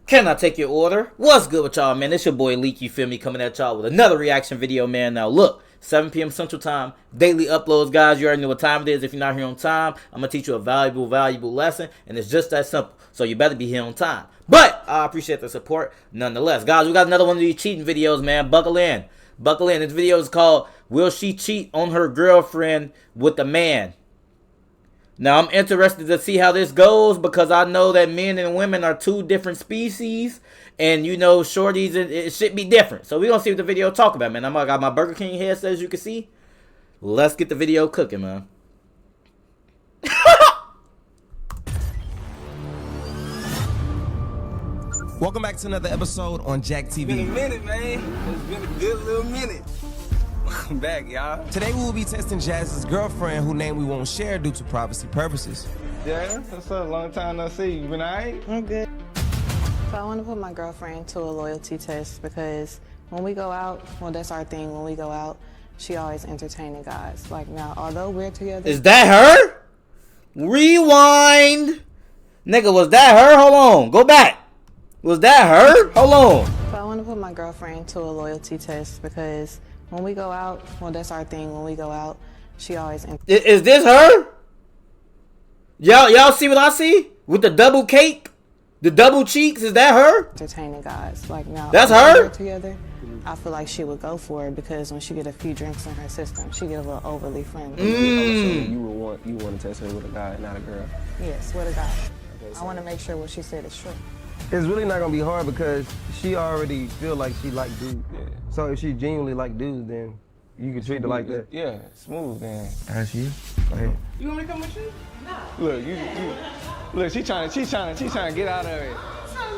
Can I take your order? What's good with y'all, man? It's your boy Leek, you feel me, coming at y'all with another reaction video, man. Now look, 7 p.m. Central Time, daily uploads, guys. You already know what time it is. If you're not here on time, I'm going to teach you a valuable lesson, and it's just that simple. So you better be here on time. But I appreciate the support nonetheless. Guys, we got another one of these cheating videos, man. Buckle in. Buckle in. This video is called, Will She Cheat on Her Girlfriend with a Man? Now, I'm interested to see how this goes because I know that men and women are two different species. And, you know, shorties, it should be different. So, we're going to see what the video talk about, man. I got my Burger King headset, as you can see. Let's get the video cooking, man. Welcome back to another episode on Jack TV. It's been a minute, man. It's been a good little minute. Welcome back, y'all. Today we will be testing Jazz's girlfriend, whose name we won't share due to privacy purposes. Yeah, what's up? Long time no see. You been alright? I'm good. So I want to put my girlfriend to a loyalty test because when we go out, well, that's our thing. When we go out, she always entertaining guys. Like now, although we're together. Is that her? Rewind. Nigga, was that her? Hold on. Go back. Was that her? Hold on. So I want to put my girlfriend to a loyalty test because when we go out, well, that's our thing. When we go out, she always. Is this her? Y'all see what I see with the double cake, the double cheeks? Is that her? Entertaining guys. Like now. That's her. We're together. I feel like she would go for it because when she get a few drinks in her system, she get a little overly friendly. So you want to test her with a guy, not a girl? Yes, with a guy. Okay, so I want to make sure what she said is true. It's really not gonna be hard because she already feel like she like dudes. Yeah. So if she genuinely like dudes, then you can treat her like that. Yeah, smooth, man. Ask you. Go ahead. You want me to come with you? No. Look, she trying to get out of it.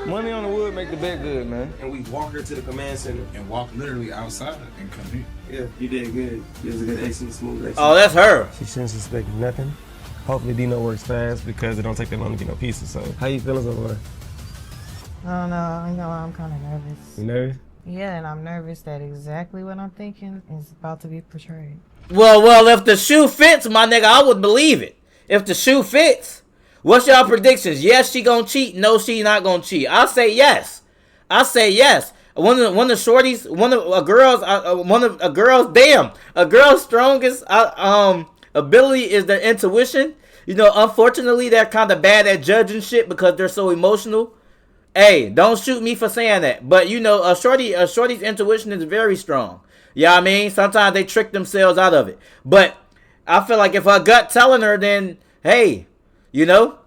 Money on the wood make the bed good, man. And we walk her to the command center and walk literally outside and come here. Yeah, you did good. It was a good excellent, smooth excellent. Oh, that's her. She shouldn't suspect nothing. Hopefully Dino works fast because it don't take that long to get no pieces. So how you feeling so far? I don't know. You know, I'm kind of nervous. You nervous? Yeah, and I'm nervous that exactly what I'm thinking is about to be portrayed. Well, if the shoe fits, my nigga, I would believe it. If the shoe fits. What's y'all predictions? Yes, she gonna cheat. No, she not gonna cheat. I say yes. I say yes. One of the shorties, a girl's strongest ability is their intuition. You know, unfortunately, they're kind of bad at judging shit because they're so emotional. Hey, don't shoot me for saying that. But, you know, a shorty's intuition is very strong. You know what I mean? Sometimes they trick themselves out of it. But I feel like if her gut telling her, then, hey, you know?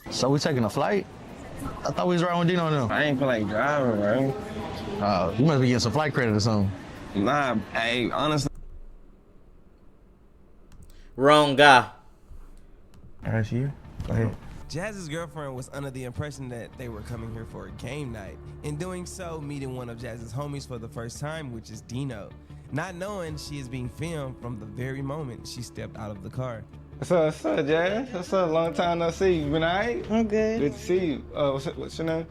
So we taking a flight? I thought we was riding with Dino now. I ain't feel like driving, bro. You must be getting some flight credit or something. Nah, hey, honestly. Wrong guy. Ask you. Go ahead. Jazz's girlfriend was under the impression that they were coming here for a game night. In doing so, meeting one of Jazz's homies for the first time, which is Dino. Not knowing she is being filmed from the very moment she stepped out of the car. What's up, Jazz? What's up? Long time no see. You been alright? I'm good. Good to see you. What's your name?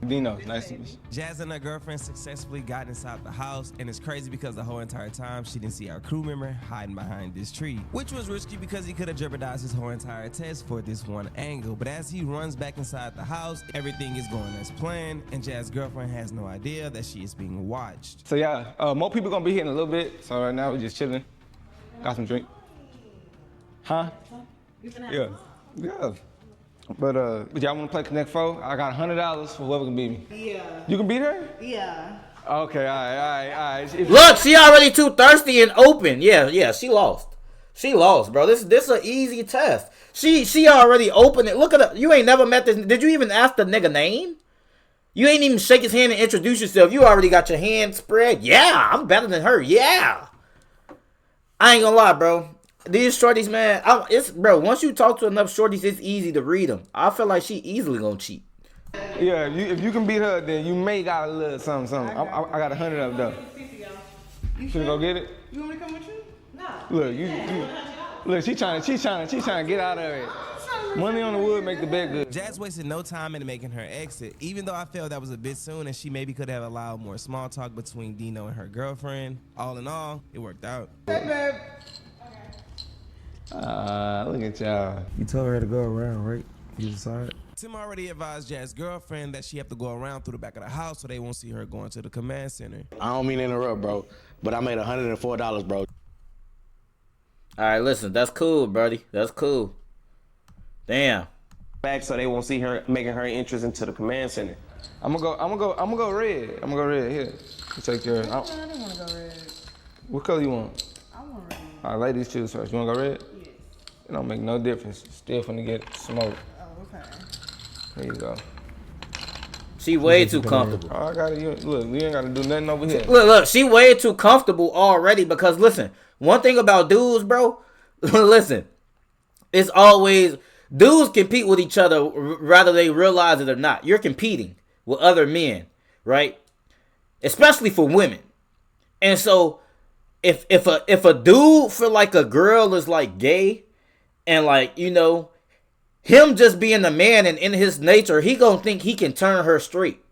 Dino. Nice to meet you. Jazz and her girlfriend successfully got inside the house, and it's crazy because the whole entire time she didn't see our crew member hiding behind this tree, which was risky because he could have jeopardized his whole entire test for this one angle. But as he runs back inside the house, everything is going as planned, and Jazz's girlfriend has no idea that she is being watched. So yeah, more people gonna be here in a little bit. So right now we're just chilling. Got some drink. Huh? Yeah. Yeah. But y'all wanna play Connect 4? I got $100 for whoever can beat me. Yeah. You can beat her? Yeah. Okay, all right. Look, she already too thirsty and open. Yeah, she lost. She lost, bro. This is an easy test. She already opened it. Look at her. You ain't never met this. Did you even ask the nigga name? You ain't even shake his hand and introduce yourself. You already got your hand spread. Yeah, I'm better than her. Yeah. I ain't gonna lie, bro. These shorties, man, bro, once you talk to enough shorties, it's easy to read them. I feel like she easily gonna cheat. Yeah, if you can beat her, then you may got a little something. I got 100 of them. You should go get it? You want me to come with you? No. Look, she trying to get out of it. Money on the wood make the bed good. Jazz wasted no time in making her exit, even though I felt that was a bit soon and she maybe could have allowed more small talk between Dino and her girlfriend. All in all, it worked out. Hey, babe. Look at y'all. You told her to go around, right? You decided? Tim already advised Jaz's girlfriend that she have to go around through the back of the house so they won't see her going to the command center. I don't mean to interrupt, bro, but I made $104, bro. All right, listen, that's cool, buddy. That's cool. Damn. Back so they won't see her making her entrance into the command center. I'm gonna go red. I'm gonna go red. Here, you take your. I didn't want to go red. What color you want? I want red. All right, ladies choose first. You wanna go red? Yes. It don't make no difference. Still finna get smoked. Oh, okay. There you go. She way too comfortable. Oh, I got it. Look, we ain't gotta do nothing over here. Look, she way too comfortable already because listen, one thing about dudes, bro, listen, it's always, dudes compete with each other whether they realize it or not. You're competing with other men, right? Especially for women. And so if a dude feel like a girl is like gay and like, you know, him just being a man and in his nature, he gonna think he can turn her straight.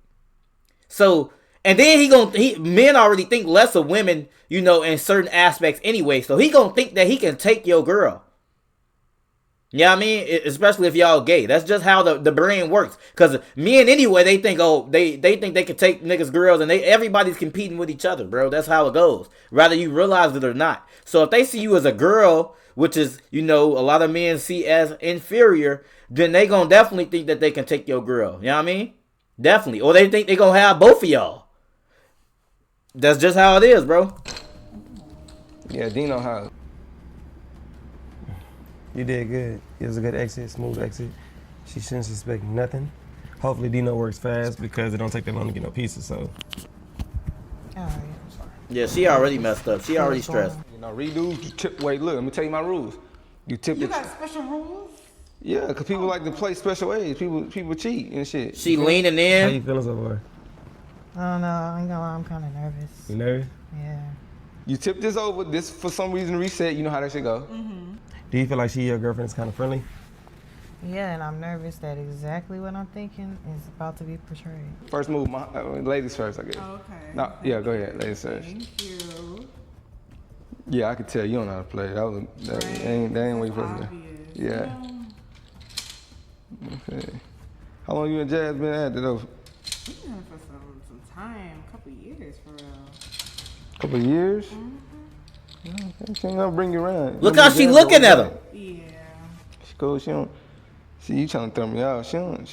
So, and then men already think less of women, you know, in certain aspects anyway. So he gonna think that he can take your girl. You know what I mean? Especially if y'all gay. That's just how the brain works. Because men anyway, they think, oh, they think they can take niggas' girls, and everybody's competing with each other, bro. That's how it goes. Whether you realize it or not. So if they see you as a girl, which is, you know, a lot of men see as inferior, then they gonna definitely think that they can take your girl. You know what I mean? Definitely. Or they think they gonna have both of y'all. That's just how it is, bro. Yeah, Dino has. You did good. It was a good exit, smooth exit. She shouldn't suspect nothing. Hopefully Dino works fast because it don't take that long to get no pieces, so. All right, I'm sorry. Yeah, she already messed up. She already stressed. You know, redo. You tip. Wait, look. Let me tell you my rules. You tip. You got special rules? Yeah, because people like to play special ways. People cheat and shit. She leaning How in. you feeling so far? I don't know. I ain't gonna lie, I'm kind of nervous. You nervous? Yeah. You tip this over. This for some reason reset. You know how that shit go. Do you feel like your girlfriend is kind of friendly? Yeah, and I'm nervous that exactly what I'm thinking is about to be portrayed. First move, ladies first, I guess. Okay. No, yeah, go ahead, ladies first. Thank you. Yeah, I could tell you don't know how to play. That ain't what you supposed to do. Obvious. Yeah. Okay. How long you and Jazz been at it though? We've been here for some time, a couple years for real. Couple of years? Okay, I'll bring you around. Look how she looking at him. Yeah. She cool. She don't. See, you trying to throw me out. She don't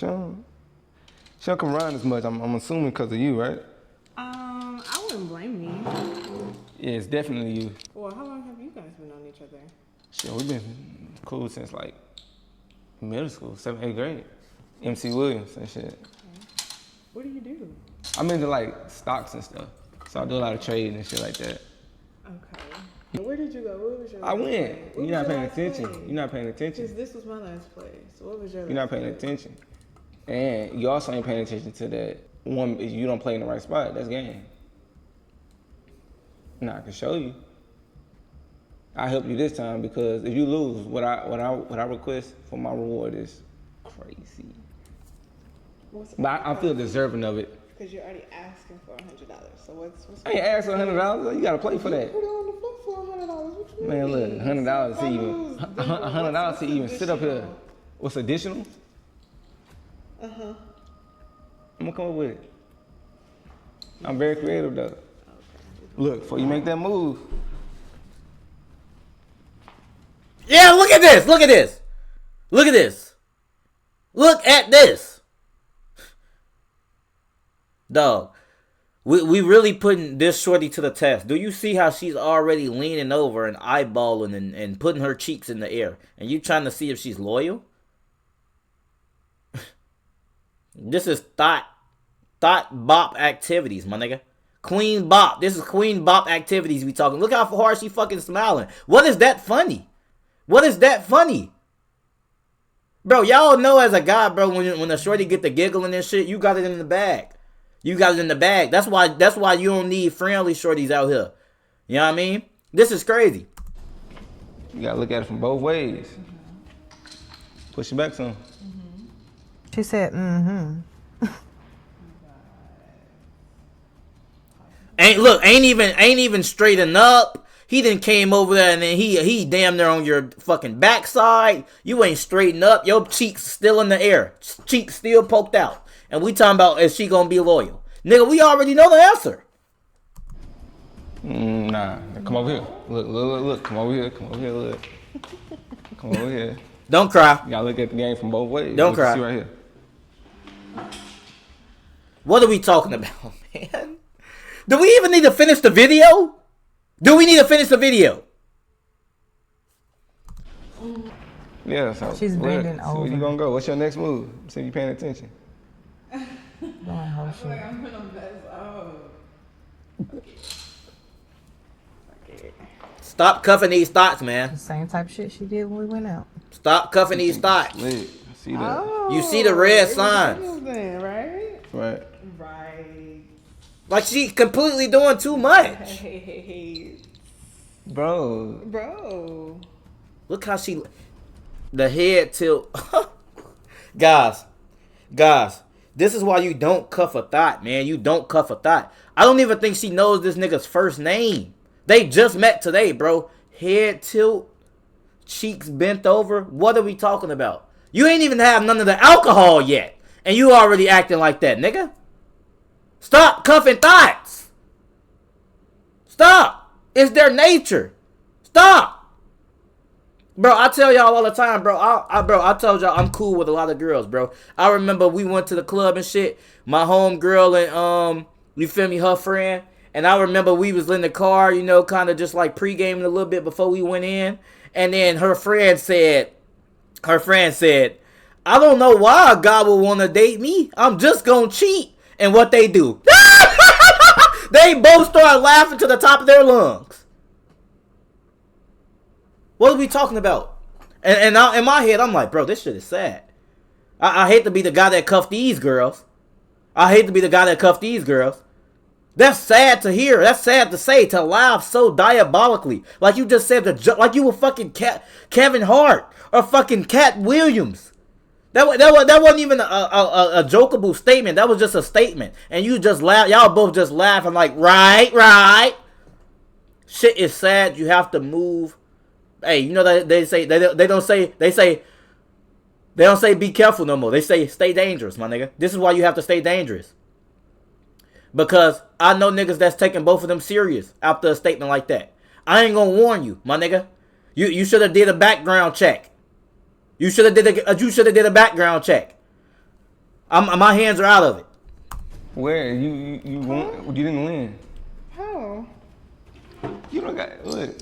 come around as much. I'm assuming because of you, right? I wouldn't blame me. Yeah, it's definitely you. Well, how long have you guys been on each other? Shit, we've been cool since like middle school, 7th, 8th grade. MC Williams and shit. Okay. What do you do? I'm into like stocks and stuff. So I do a lot of trading and shit like that. Okay. Where did you go? What was your I last went. play? What You're was not your paying last attention. play? You're not paying attention. Because this was my last play. So what was your You're not last paying play? attention. And you also ain't paying attention to that one, if you don't play in the right spot, that's game. Now I can show you. I help you this time because if you lose, what I request for my reward is crazy. But I feel deserving of it. Because you're already asking for $100. So what's I ain't asking $100. You gotta play for that. Put it on the floor for $100. What you Man, look, mean? $100 If I to lose, even then $100 to even what's sit up here. additional? What's additional? Uh-huh. I'm gonna come up with it. I'm very creative though. Look, before you make that move, Yeah, look at this. Look at this. Look at this. Look at this. Dog, we really putting this shorty to the test. Do you see how she's already leaning over and eyeballing and putting her cheeks in the air? And you trying to see if she's loyal? This is thought bop activities, my nigga. Queen bop. This is queen bop activities we talking. Look how hard she fucking smiling. What is that funny? What is that funny? Bro, y'all know as a guy, bro, when a shorty get the giggling and shit, you got it in the bag. You got it in the bag. That's why you don't need friendly shorties out here. You know what I mean? This is crazy. you gotta look at it from both ways. Push it back some. She said, Ain't even straighten up. He then came over there and then he damn near on your fucking backside. You ain't straightened up. Your cheeks still in the air. Cheeks still poked out. And we talking about is she gonna be loyal? Nigga, we already know the answer. Nah, come over here. Look. Come over here. Look. Come over here. Don't cry. You gotta look at the game from both ways. Don't cry. See right here. What are we talking about, man? Do we even need to finish the video? Do we need to finish the video? Yeah, so She's bending so over. where you gonna go? What's your next move? See if you paying attention. Doing whole shit. I'm gonna mess up. Stop cuffing these thoughts, man. The same type of shit she did when we went out. Stop cuffing these thoughts. Lit. See that? Oh, You see the red signs. Then, right? Right. Right. Like she's completely doing too much. Hey, Bro. bro. Look how she, the head tilt. guys, this is why you don't cuff a thought, man. You don't cuff a thought. I don't even think she knows this nigga's first name. They just met today, bro. Head tilt, cheeks bent over. What are we talking about? You ain't even have none of the alcohol yet, and you already acting like that, nigga. Stop cuffing thoughts. Stop. It's their nature. Stop. Bro, I tell y'all all the time, bro. I told y'all I'm cool with a lot of girls, bro. I remember we went to the club and shit. My home girl and you feel me, her friend. And I remember we was in the car, you know, kind of just like pre-gaming a little bit before we went in. And then her friend said, I don't know why a guy would want to date me. I'm just gonna cheat. And what they do? They both start laughing to the top of their lungs. What are we talking about? And now in my head, I'm like, bro, this shit is sad. I hate to be the guy that cuffed these girls. That's sad to hear. That's sad to say. To laugh so diabolically, like you just said, like you were fucking Kevin Hart or fucking Cat Williams. That wasn't even a jokeable statement. That was just a statement, and you just laugh. Y'all both just laughing like right. Shit is sad. You have to move. Hey, you know that they don't say be careful no more. They say stay dangerous, my nigga. This is why you have to stay dangerous. Because I know niggas that's taking both of them serious after a statement like that. I ain't gonna warn you, my nigga. You should have did a background check. You should have did a background check. My hands are out of it. Where you won? You didn't win. How? You don't got look.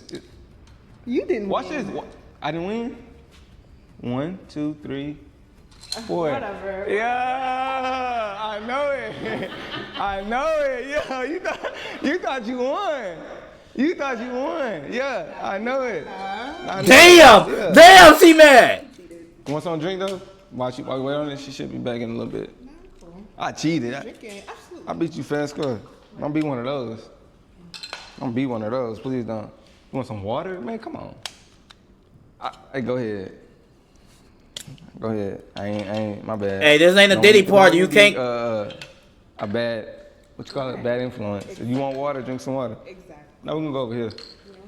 You didn't Watch win. this. I didn't win. 1, 2, 3, 4. Whatever. Yeah, I know it. I know it. Yeah, you thought you won. Yeah, I know it. Damn, she mad. You want something to drink though? While you wait on it, she should be back in a little bit. I cheated. I beat you fast score. Don't be one of those. Please don't. You want some water? Man, come on. Hey, go ahead. I ain't, my bad. Hey, this ain't a Diddy party. You can't. A bad, what you call it? Bad influence. If you want water, drink some water. Exactly. No, we can go over here.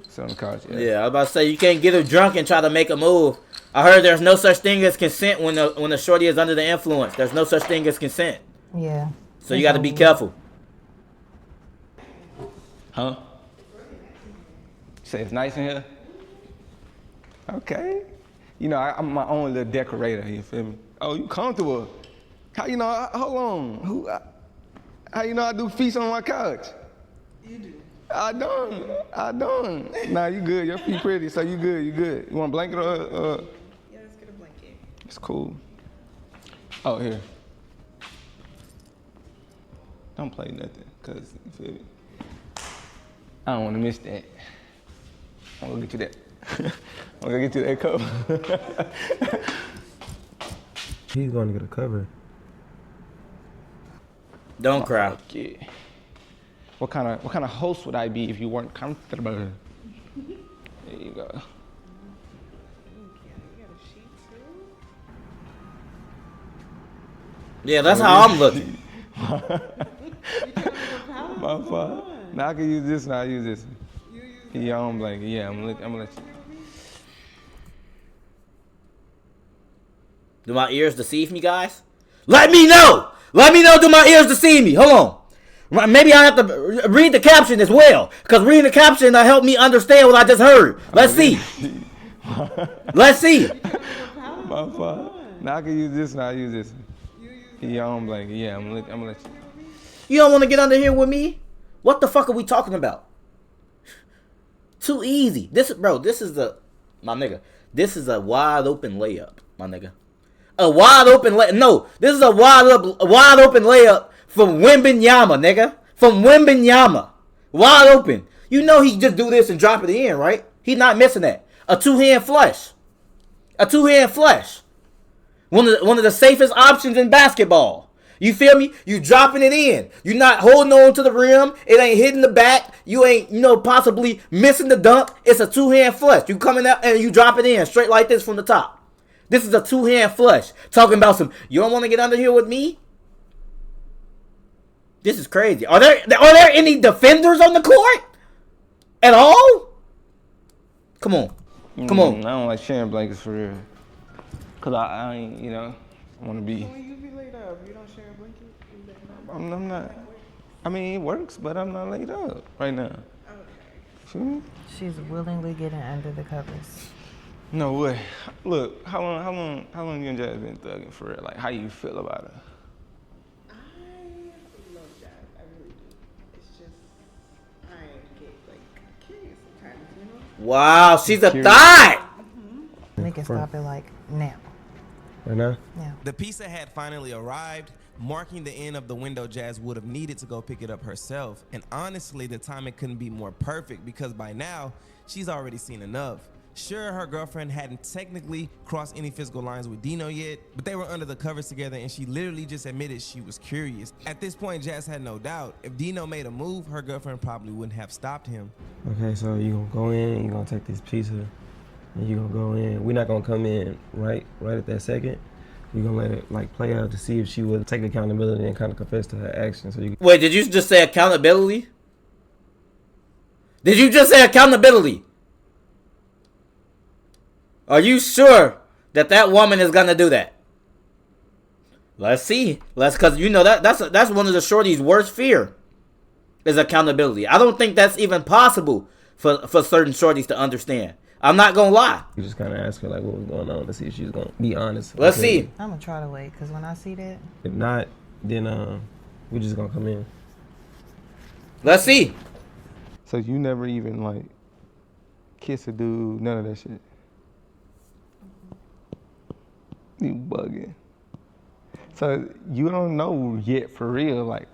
Sit on the couch. Yeah, I was about to say you can't get her drunk and try to make a move. I heard there's no such thing as consent when the shorty is under the influence. There's no such thing as consent. Yeah. So you got to be careful. Huh? Say it's nice in here? Okay. You know, I'm my own little decorator, you feel me? Oh, you comfortable? How you know, hold on. How you know I do feasts on my couch? You do. I don't. Nah, you good, your feet pretty, so you good. You want a blanket or Yeah, let's get a blanket. It's cool. Oh, here. Don't play nothing, cause you feel me? I don't want to miss that. I'm gonna get you that. I'm gonna get you that cover. He's going to get a cover. Don't cry. Yeah. What kind of host would I be if you weren't comfortable? There you go. You got a sheet too? Yeah, that's how I'm looking. My fault. Now I can use this and I'll use this. You use Yeah, I don't blame you. Yeah, I'm gonna let you. Do my ears deceive me, guys? Let me know! Let me know, do my ears deceive me? Hold on. Maybe I have to read the caption as well. Because reading the caption will help me understand what I just heard. Let's see. Let's see. My fault. Now I can use this and I'll use this. Yeah, I don't blame you. Yeah, I'm gonna let you. You don't want to get under here with me? What the fuck are we talking about? Too easy. This is my nigga. This is a wide open layup, my nigga. A wide open layup. No, this is a wide open layup from Wembenyama, nigga. From Wembenyama. Wide open. You know he just do this and drop it in, right? He's not missing that. A two-hand flush. A two-hand flush. One of the safest options in basketball. You feel me? You dropping it in. You're not holding on to the rim. It ain't hitting the back. You ain't, possibly missing the dunk. It's a two-hand flush. You coming out and you drop it in straight like this from the top. This is a two-hand flush. Talking about some, you don't want to get under here with me? This is crazy. Are there any defenders on the court? At all? Come on. Come on. I don't like sharing blankets for real. Cause I ain't, I want to be. When you be laid up, you don't share a blanket? I'm not. I mean, it works, but I'm not laid up right now. Okay. She's willingly getting under the covers. No way. Look, how long you and Jazz been thugging for real? Like, how you feel about her? I love Jazz. I really do. It's just, I get curious sometimes, Wow, she's a thought. They can stop it now. Right now? Yeah. The pizza had finally arrived, marking the end of the window Jazz would have needed to go pick it up herself. And honestly, the timing couldn't be more perfect because by now, she's already seen enough. Sure, her girlfriend hadn't technically crossed any physical lines with Dino yet, but they were under the covers together and she literally just admitted she was curious. At this point, Jazz had no doubt. If Dino made a move, her girlfriend probably wouldn't have stopped him. Okay, so you gonna go in, you gonna take this pizza, and you gonna go in. We're not gonna come in right at that second. We're gonna let it play out to see if she would take accountability and kind of confess to her actions. So Wait, did you just say accountability? Did you just say accountability? Are you sure that woman is gonna do that? Let's see. That's one of the shorty's worst fear is accountability. I don't think that's even possible for certain shorties to understand. I'm not gonna lie. You just kind of ask her what was going on to see if she's gonna be honest. Let's see. I'm gonna try to wait because when I see that, if not, then we just gonna come in. Let's see. So you never even kiss a dude, none of that shit. You bugging. So you don't know yet for real, Right.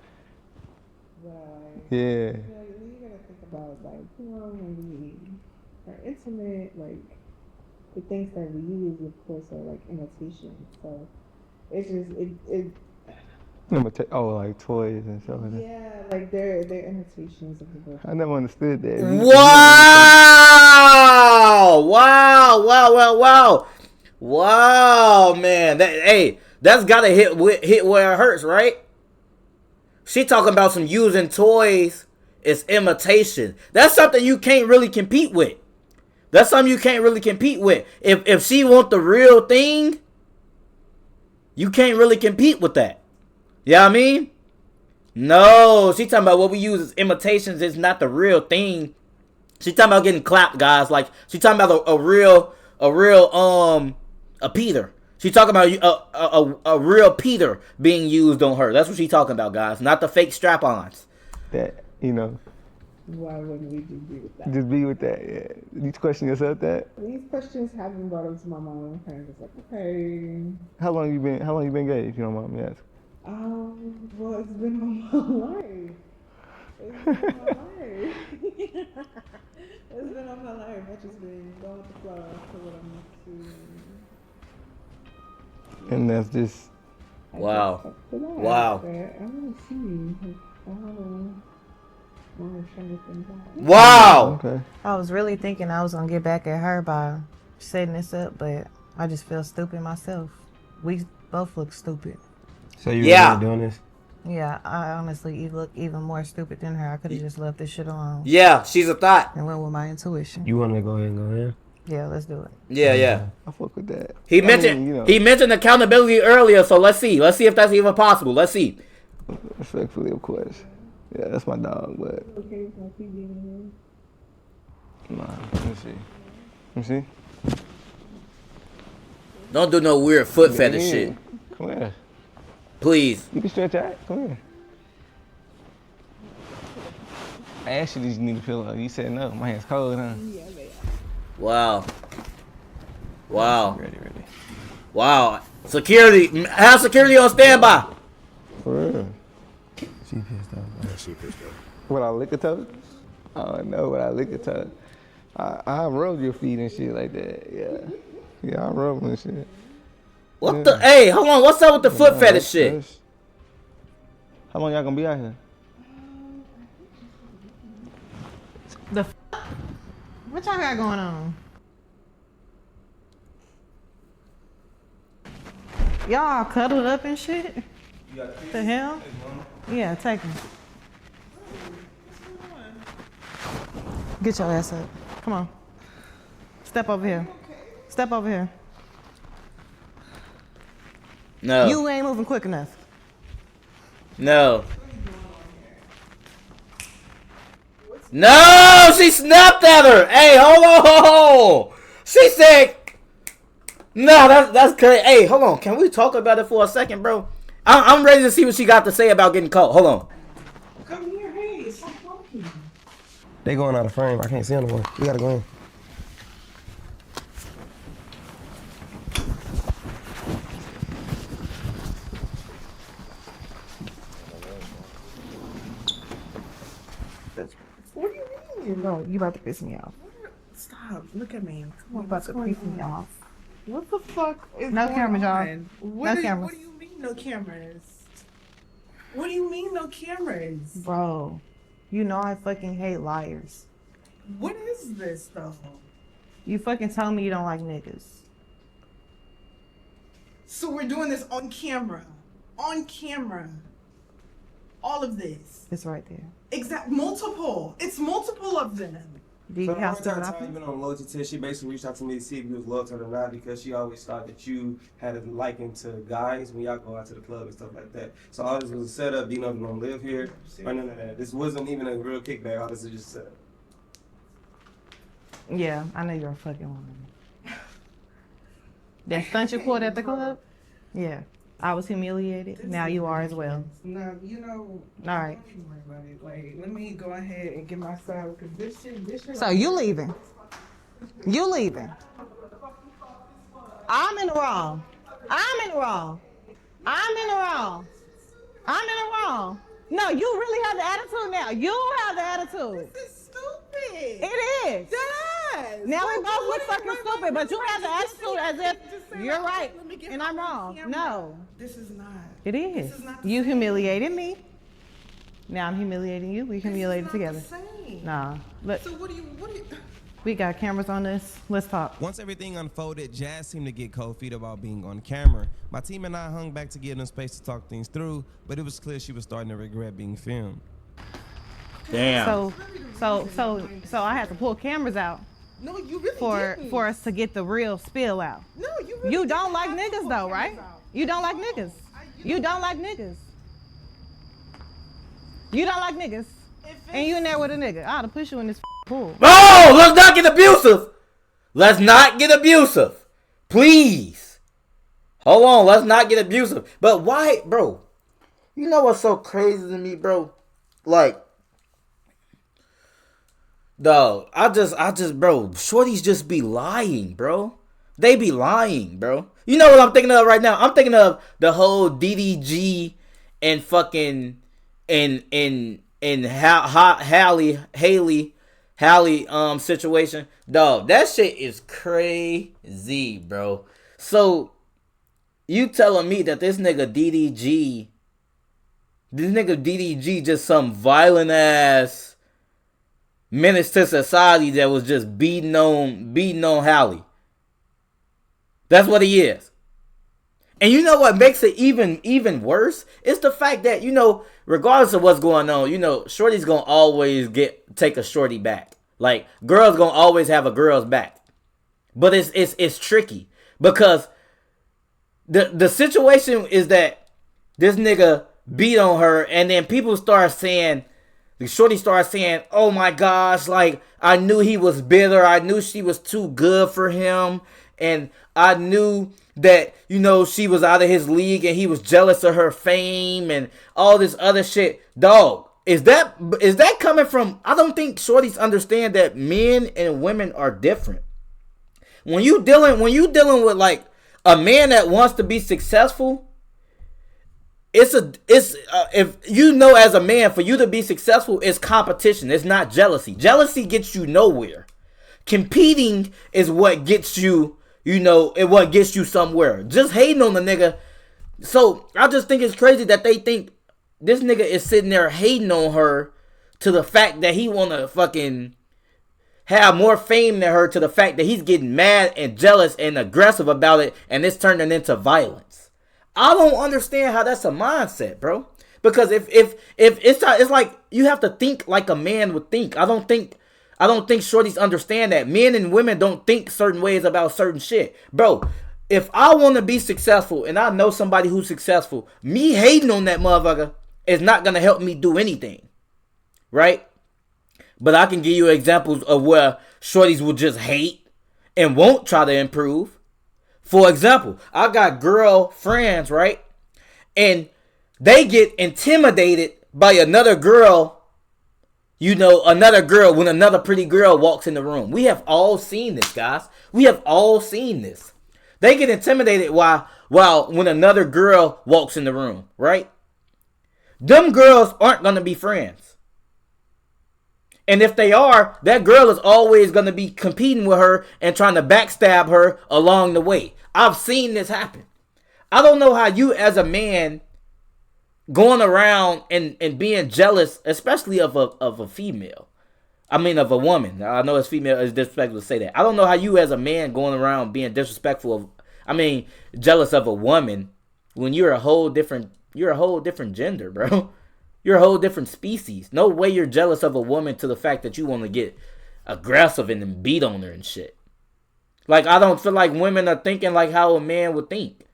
Yeah. You gotta think about when we are intimate, the things that we use, of course, are imitation. So it's just toys and stuff like that. Yeah, they're imitations of the book. I never understood that. Wow, man. That's gotta hit where it hurts, right? She talking about some using toys. It's imitation. That's something you can't really compete with. If she want the real thing, you can't really compete with that. You know what I mean? No, she talking about what we use as imitations is not the real thing. She talking about getting clapped, guys. She talking about a Peter. She talking about a real Peter being used on her. That's what she talking about, guys. Not the fake strap-ons. That, Why wouldn't we just be with that? Just be with that, yeah. You question yourself that? These questions have been brought up to my mom. I'm kind of just okay. How long you been gay, if you don't mind me asking? Well, it's been all my life. It's been all my life. I've just been going with the flow to what I'm used to. And that's just... Wow. I Wow. want to see. Wow. Okay. I was really thinking I was gonna get back at her by setting this up, but I just feel stupid myself. We both look stupid. So you Yeah. really doing this? Yeah, I honestly you look even more stupid than her. I could have just left this shit alone. Yeah, she's a thought. And went with my intuition. You want to go ahead and go in? Yeah, let's do it. Yeah. I fuck with that. He I mentioned mean, you know, he mentioned accountability earlier, so let's see. Let's see if that's even possible. Let's see. respectfully, of course. Yeah, that's my dog, but Okay, with my feet being nah. Let me see. Let me see. Don't do no weird foot fetish shit. Come here. Please. You can stretch out. Come here. I asked you, did you need a pillow? You said no. My hand's cold, huh? Wow. Wow. Ready. Wow. Security. Have security on standby. For real. She pissed off. Yeah, she pissed off. What, I lick a toe? Oh, no, what I lick a toe. I rub your feet and shit like that. Yeah. Yeah, I rub them and shit. What the? Hey, hold on. What's up with the foot fetish shit? How long y'all gonna be out here? What y'all got going on? Y'all cuddled up and shit? The hell? Yeah, take him. Get your ass up. Come on. Step over here. Step over here. No. You ain't moving quick enough. No. No, she snapped at her. Hey, hold on. She said, no, that's crazy. Hey, hold on. Can we talk about it for a second, bro? I'm ready to see what she got to say about getting caught. Hold on. Come here, hey, stop talking. They going out of frame. I can't see them no more. We gotta go in. What do you mean? Bro, you about to piss me off. Stop. Look at me. You about to piss me off. What the fuck is No going cameras, y'all. on? No cameras. What do you mean no cameras? What do you mean no cameras? Bro, you know I fucking hate liars. What is this though? You fucking told me you don't like niggas. So we're doing this on camera. On camera. All of this. It's right there. Exact multiple. It's multiple of them. Do you So the have whole to entire time, even on loyalty test, she basically reached out to me to see if you was loyal to her or not, because she always thought that you had a liking to guys when y'all go out to the club and stuff like that. So all this was a setup. Do you know if you don't live here? Or none of that. This wasn't even a real kickback. All this is just a setup. Yeah, I know you're a fucking woman. That stunt you pulled at the club? Yeah. I was humiliated. Now you are as well. No, you know. All right. Don't you worry about it. Like, let me go ahead and get my style because this shit. So you leaving. You leaving. I'm in the wrong. I'm in the wrong. I'm in the wrong. I'm in the wrong. No, you really have the attitude now. You have the attitude. This is stupid. It is. Yes. Now we both look fucking Wait, stupid, but you have the attitude as if Just say, you're like, right let me get and my I'm wrong. camera. No, This is not. it is. This is not the You same. humiliated me. Now I'm humiliating you. We humiliated This is not together. the same. Nah, look, So what do you? we got cameras on this. Let's talk. Once everything unfolded, Jazz seemed to get cold feet about being on camera. My team and I hung back to give them space to talk things through, but it was clear she was starting to regret being filmed. Damn. So I had to pull cameras out No, you really didn't. for us to get the real spill out. No, you really You don't didn't like have to niggas pull though, cameras right? out. You don't like niggas. You don't like niggas. You don't like niggas. And you in there with a nigga. I ought to push you in this pool. Oh, let's not get abusive. Let's not get abusive. Please. Hold on, let's not get abusive. But why, bro? You know what's so crazy to me, bro? Like, dog, I just, bro, shorties just be lying, bro. They be lying, bro. You know what I'm thinking of right now? I'm thinking of the whole DDG and fucking and Hallie situation. Dog, that shit is crazy, bro. So you telling me that this nigga DDG just some violent ass menace to society that was just beating on Hallie. That's what he is. And you know what makes it even worse? It's the fact that, you know, regardless of what's going on, you know, shorty's gonna always take a shorty back. Like, girls gonna always have a girl's back. But it's tricky because the situation is that this nigga beat on her, and then people start saying, the shorty starts saying, oh my gosh, like, I knew he was bitter. I knew she was too good for him. And I knew that, you know, she was out of his league and he was jealous of her fame and all this other shit. Dog, is that coming from, I don't think shorties understand that men and women are different. When you dealing with like a man that wants to be successful, if you know, as a man, for you to be successful, it's competition. It's not jealousy. Jealousy gets you nowhere. Competing is what gets you, you know, and what gets you somewhere. Just hating on the nigga. So I just think it's crazy that they think this nigga is sitting there hating on her to the fact that he want to fucking have more fame than her, to the fact that he's getting mad and jealous and aggressive about it, and it's turning into violence. I don't understand how that's a mindset, bro. Because if it's like you have to think like a man would think. I don't think shorties understand that. Men and women don't think certain ways about certain shit. Bro, if I want to be successful and I know somebody who's successful, me hating on that motherfucker is not going to help me do anything. Right? But I can give you examples of where shorties will just hate and won't try to improve. For example, I got girl friends, right? And they get intimidated by another girl, you know, another girl, when another pretty girl walks in the room. We have all seen this, guys. We have all seen this. They get intimidated while when another girl walks in the room, right? Them girls aren't going to be friends. And if they are, that girl is always going to be competing with her and trying to backstab her along the way. I've seen this happen. I don't know how you, as a man, going around and being jealous, especially of a female. I mean, of a woman. I know it's female, it's disrespectful to say that. I don't know how you, as a man, going around being disrespectful jealous of a woman when you're a whole different gender, bro. You're a whole different species. No way you're jealous of a woman to the fact that you want to get aggressive and then beat on her and shit. Like, I don't feel like women are thinking like how a man would think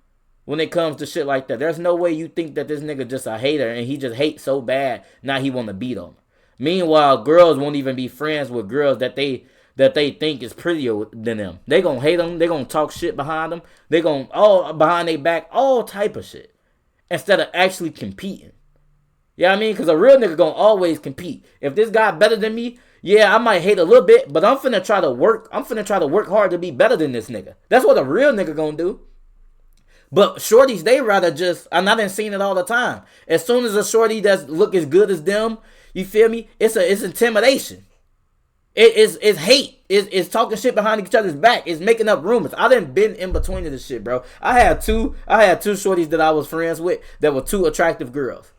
when it comes to shit like that. There's no way you think that this nigga just a hater and he just hates so bad now he want to beat on her. Meanwhile, girls won't even be friends with girls that they think is prettier than them. They gonna hate them. They gonna talk shit behind them. They gonna all behind their back, all type of shit, instead of actually competing. You know what I mean? Because a real nigga gonna always compete. If this guy better than me, yeah, I might hate a little bit, but I'm finna try to work hard to be better than this nigga. That's what a real nigga gonna do. But shorties, they rather just, and I done seen it all the time. As soon as a shorty that look as good as them, you feel me? It's intimidation. It's hate. It's talking shit behind each other's back. It's making up rumors. I done been in between of this shit, bro. I had two shorties that I was friends with that were two attractive girls.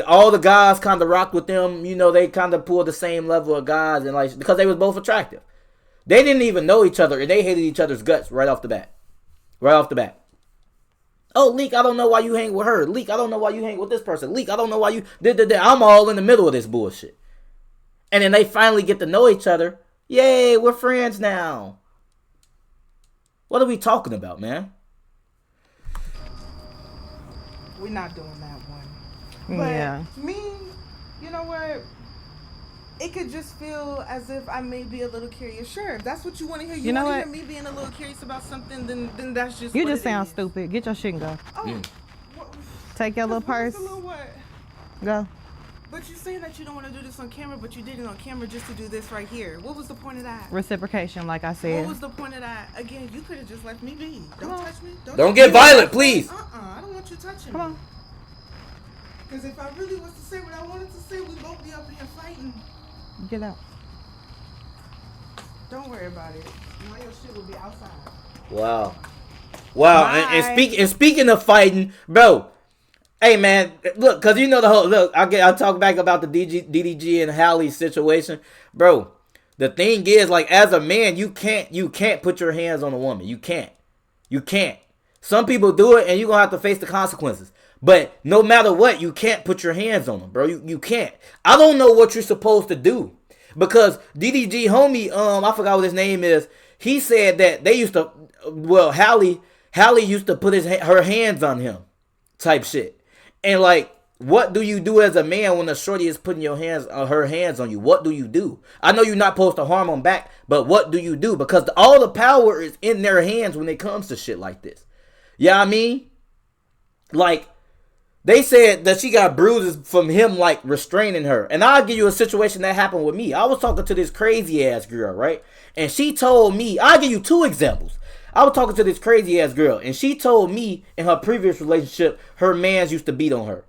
All the guys kind of rocked with them. You know, they kind of pulled the same level of guys, and like, because they was both attractive. They didn't even know each other, and they hated each other's guts right off the bat. Right off the bat. Oh, Leek, I don't know why you hang with her. Leek, I don't know why you hang with this person. Leek, I don't know why you did. I'm all in the middle of this bullshit. And then they finally get to know each other. Yay, we're friends now. What are we talking about, man? We're not doing that one. But Yeah. me, you know what? It could just feel as if I may be a little curious. Sure, if that's what you want to hear. You know want to what? hear me being a little curious about something, then that's just You what just it sound is. stupid. Get your shit and go. Oh, what, Take your little purse. what's the little what? Go. But you're saying that you don't want to do this on camera, but you did it on camera just to do this right here. What was the point of that? Reciprocation, like I What said. was the point of that? Again, you could have just left me be. Don't touch me. Don't get violent, please. I don't want you touching Come me. on. Because if I really was to say what I wanted to say, we'd both be up here fighting. Get out. Don't worry about it. Now your shit will be outside. Wow. And speaking of fighting, bro. Hey man, look, cause you know the whole look. I'll talk back about the DDG and Halle situation, bro. The thing is, like, as a man, you can't put your hands on a woman. You can't. Some people do it and you're going to have to face the consequences. But no matter what, you can't put your hands on them, bro. You can't. I don't know what you're supposed to do. Because DDG homie, I forgot what his name is. He said that they used to, well, Hallie used to put her hands on him type shit. And like, what do you do as a man when a shorty is putting her hands on you? What do you do? I know you're not supposed to harm them back, but what do you do? Because all the power is in their hands when it comes to shit like this. Yeah, I mean, like, they said that she got bruises from him, like, restraining her. And I'll give you a situation that happened with me. I was talking to this crazy-ass girl, right? And she told me, I'll give you 2 examples. I was talking to this crazy-ass girl, and she told me in her previous relationship, her mans used to beat on her.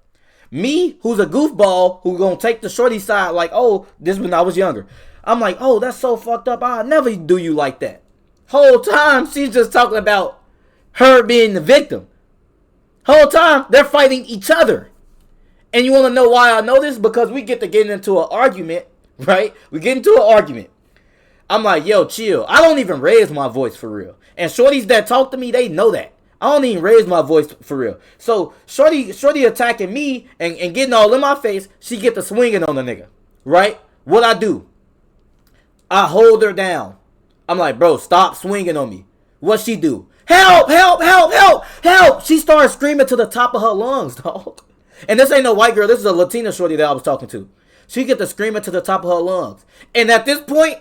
Me, who's a goofball, who gonna take the shorty side, like, oh, this when I was younger. I'm like, oh, that's so fucked up. I'll never do you like that. Whole time, she's just talking about her being the victim. Whole time, they're fighting each other. And you want to know why I know this? Because we get into an argument, right? We get into an argument. I'm like, yo, chill. I don't even raise my voice for real. And shorties that talk to me, they know that. I don't even raise my voice for real. So, shorty attacking me and getting all in my face, she get to swinging on the nigga, right? What I do? I hold her down. I'm like, bro, stop swinging on me. What she do? Help, help, help, help, help. She started screaming to the top of her lungs, dog. And this ain't no white girl. This is a Latina shorty that I was talking to. She get to screaming to the top of her lungs. And at this point,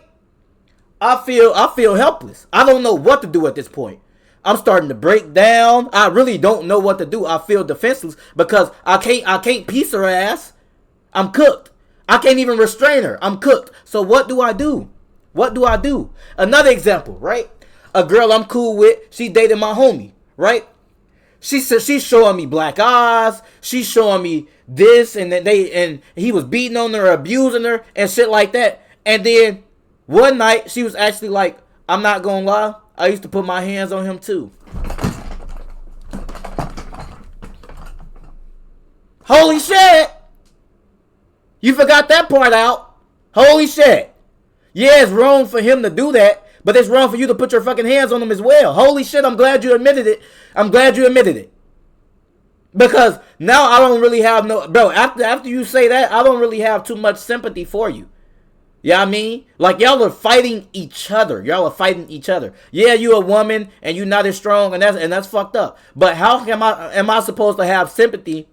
I feel helpless. I don't know what to do at this point. I'm starting to break down. I really don't know what to do. I feel defenseless because I can't piece her ass. I'm cooked. I can't even restrain her. I'm cooked. So what do I do? What do I do? Another example, right? A girl I'm cool with, she dated my homie, right? She said she's showing me black eyes. She's showing me this and he was beating on her, abusing her, and shit like that. And then one night she was actually like, I'm not gonna lie, I used to put my hands on him too. Holy shit! You forgot that part out. Holy shit. Yeah, it's wrong for him to do that. But it's wrong for you to put your fucking hands on them as well. Holy shit, I'm glad you admitted it. I'm glad you admitted it. Because now I don't really have no... Bro, after you say that, I don't really have too much sympathy for you. Yeah, I mean? Like, y'all are fighting each other. Y'all are fighting each other. Yeah, you a woman, and you not as strong, and that's fucked up. But how am I supposed to have sympathy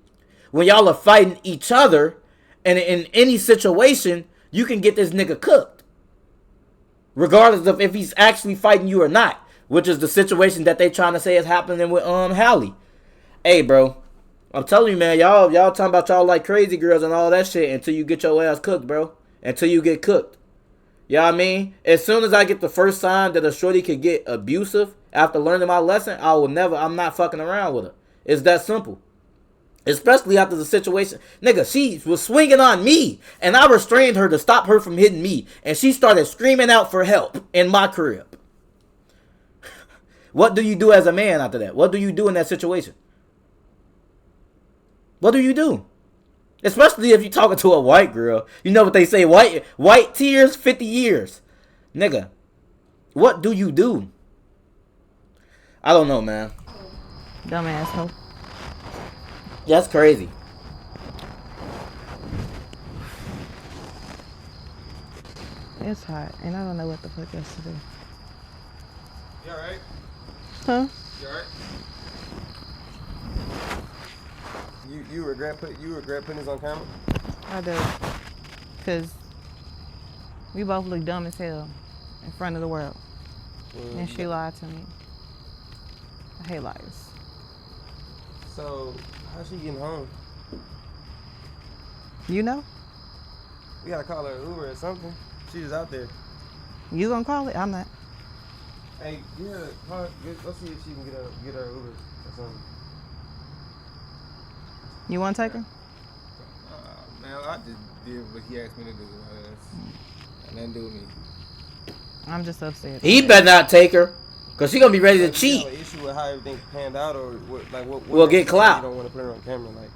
when y'all are fighting each other, and in any situation, you can get this nigga cooked? Regardless of if he's actually fighting you or not. Which is the situation that they trying to say is happening with Hallie. Hey, bro. I'm telling you, man. Y'all talking about y'all like crazy girls and all that shit until you get your ass cooked, bro. Until you get cooked. You know what I mean? As soon as I get the first sign that a shorty could get abusive after learning my lesson, I'm not fucking around with her. It's that simple. Especially after the situation. Nigga, she was swinging on me. And I restrained her to stop her from hitting me. And she started screaming out for help in my crib. What do you do as a man after that? What do you do in that situation? What do you do? Especially if you're talking to a white girl. You know what they say, white tears, 50 years. Nigga, what do you do? I don't know, man. Dumb asshole. That's crazy. It's hot, and I don't know what the fuck else to do. You alright? Huh? You alright? You regret putting this on camera? I do. Because we both look dumb as hell in front of the world. And she lied to me. I hate liars. So, how's she getting home? You know? We gotta call her Uber or something. She's out there. You gonna call it? I'm not. Hey, let's see if she can get her Uber or something. You wanna take her? Man, I just did what he asked me to do. And nothing to do with me. I'm just upset. He better not take her. Because she going to be ready to cheat. You have an issue with how everything panned out or what we'll get clout. You don't want to put her on camera like.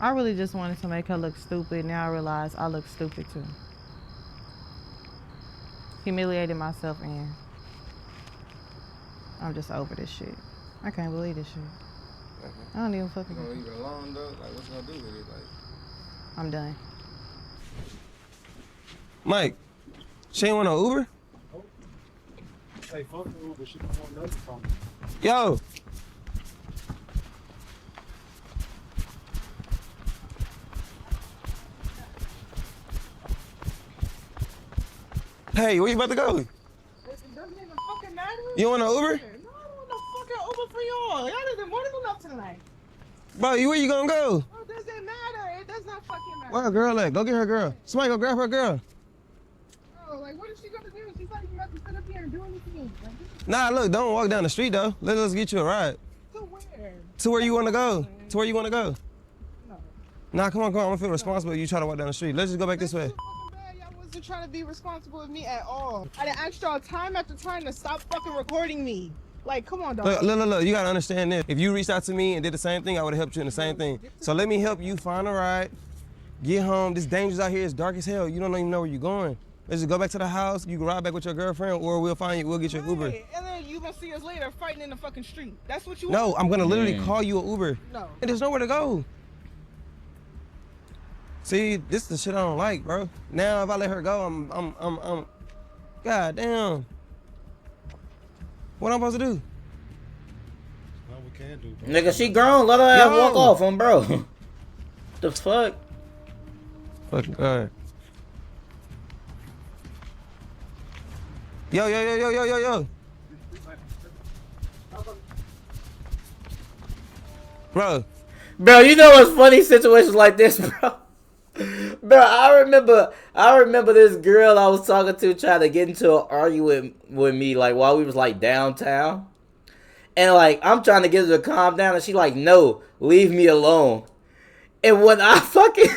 I really just wanted to make her look stupid. Now I realize I look stupid too. Humiliated myself in. I'm just over this shit. I can't believe this shit. Okay. I don't even fucking. You gonna leave it alone though? Like, what you gonna do with it? Like, I'm done. Mike, she ain't want no Uber? Hey, fuck the Uber. She don't want nothing from me. Yo. Hey, where you about to go? It doesn't even fucking matter. You want an Uber? No, I don't want no fucking Uber for y'all. Y'all didn't more than enough tonight. Bro, where you gonna go? Oh, it doesn't matter. It does not fucking matter. Where her girl at? Go get her girl. Somebody go grab her girl. Oh, like, what is she gonna do? She's not even about to sit up here and do anything. Like, Nah, look, don't walk down the street though. Let us get you a ride. to where? To where you wanna go. To where you wanna go. No. Nah, come on, I'm gonna feel responsible if you try to walk down the street. Let's just go back this way. Too fucking bad. Y'all wasn't trying to be responsible with me at all. I done asked y'all time after time to stop fucking recording me. Like, come on, dog. Look, you gotta understand this. If you reached out to me and did the same thing, I would've helped you in the same thing. So let me help you find a ride, get home. This dangerous out here, it's dark as hell. You don't even know where you're going. Let's just go back to the house, you can ride back with your girlfriend, or we'll get you an Uber. Right. And then you gonna see us later fighting in the fucking street. That's what you No, want? I'm gonna literally call you an Uber. No. And there's nowhere to go. See, this is the shit I don't like, bro. Now if I let her go, I'm God damn. What I'm supposed to do? What we can do, bro. Nigga, she grown. Let her ass walk off on bro. The fuck? Fucking God. Yo. Bro, you know what's funny? Situations like this, bro. Bro, I remember this girl I was talking to trying to get into an argument with me, like, while we was, like, downtown. And, like, I'm trying to get her to calm down, and she like, no, leave me alone. And when I fucking...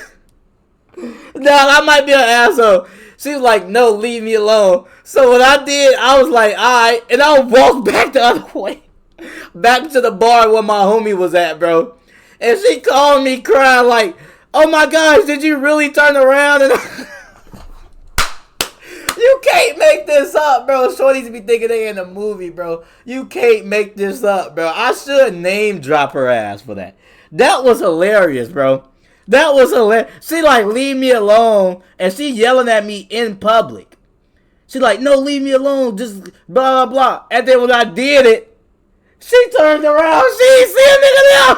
No, I might be an asshole. She was like, no, leave me alone. So what I did, I was like, alright. And I walked back the other way. Back to the bar where my homie was at, bro. And she called me crying like, oh my gosh, did you really turn around? And you can't make this up, bro. Shorties be thinking they in a movie, bro. You can't make this up, bro. I should name drop her ass for that. That was hilarious, bro. That was hilarious. She like, leave me alone. And she yelling at me in public. She like, no, leave me alone. Just blah, blah, blah. And then when I did it, she turned around. She ain't see a nigga there.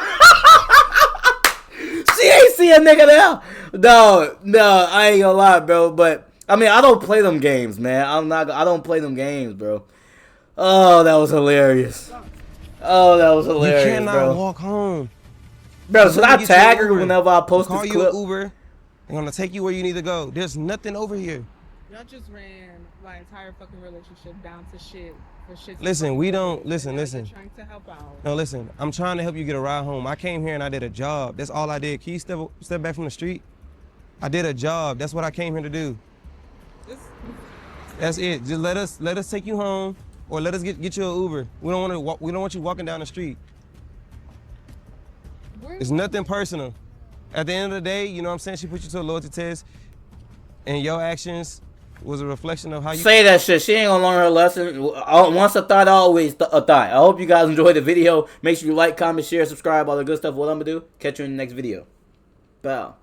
She ain't see a nigga there. No, I ain't gonna lie, bro. But, I mean, I don't play them games, man. I don't play them games, bro. Oh, that was hilarious. you cannot walk home. Bro, should I tag her whenever I post this clip? Call you an Uber. They're gonna take you where you need to go. There's nothing over here. Y'all just ran my entire fucking relationship down to shit. For shit. Listen, we don't listen. Trying to help out. No, listen. I'm trying to help you get a ride home. I came here and I did a job. That's all I did. Can you step back from the street? I did a job. That's what I came here to do. That's it. Just let us take you home, or let us get you an Uber. We don't want you walking down the street. It's nothing personal. At the end of the day, you know what I'm saying? She put you to a loyalty test, and your actions was a reflection of how you... Say that shit. She ain't gonna learn her lesson. Once a thought, always a thought. I hope you guys enjoyed the video. Make sure you like, comment, share, subscribe, all the good stuff. What I'm gonna do, catch you in the next video. Bow.